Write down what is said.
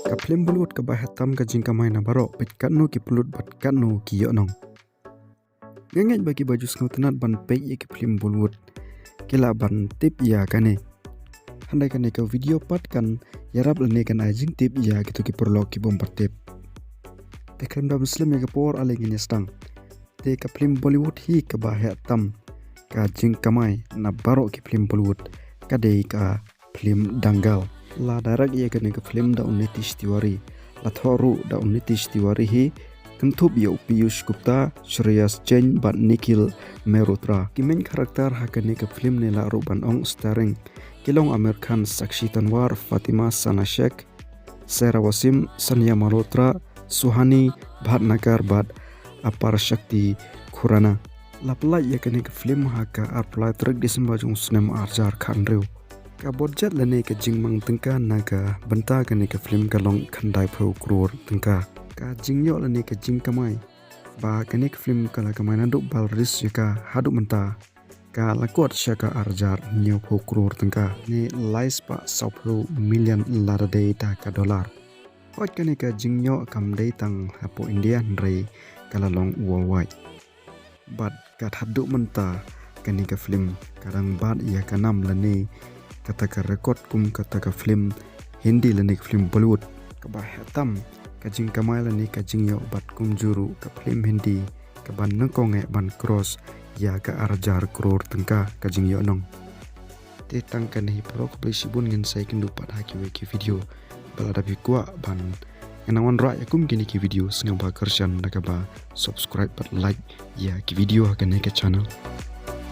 Ka film Bollywood ka bahatam ka jingka maina barok pit kanu ki pulut bat kanu ki yo nong. Ngengej bagi baju snautenat ban pek ye ki film Bollywood. Kila ban tip ya kane. Handai kane ka video pat kan yarap lene kan ajing tip ya gitu ki perlo ki bom tip. Te krim da muslim ya ka por ale ngene stang. Te ka film Bollywood hi ka bahatam ka jingka mai na barok ki film Bollywood. Ka dei ka film Dangal. La darak ye kane ka film da Nitish Tiwari. La thoru da Nitish Tiwari hi kentup ya Piyush Gupta, Shreyas Jain ban Nikhil Mehrotra. Ki main karakter ha kane ka film ne la ruban ong starring Kilong Amir Khan, Sakshi Tanwar, Fatima Sana Sheikh, Sarah Wasim, Sanya Malhotra, Suhani Bhatnagar bad Apar Shakti Khurana. La pelai ye kane ka film ha ka arplai truk Desember jong sinema arjar khan reu. Ka budget lane ka jingmang tengka naga benta kane ka film ka long khandai phau crore tengka ka jingyo lane ka jing kamai ba kane ka film kala kamai nanduk bal ris ka hadu menta ka lakot syaka arjar nyo phau crore tengka ne lais pa $100 million lar dei ta ka dollar hot kane ka jingyo kam dei tang hapo India ndrei kala long worldwide bat ka hadu menta kane ka film karang bad ya kanam lane kata ka rekod kum kata ka film Hindi lani ka film Bollywood ka bahatam ka jing kamai lani ka jing yo bat kum juru ka film Hindi ka ban nangkonge ban cross ya ka arjar crore tengka ka jing yo nong te tangkan hi prok blisibun ngin sai kindu pat haki we ki video balada bi kwa ban enawan ra ya kum kini ki video singam ba kershan da ka ba subscribe pat like ya ki video ka ne ka channel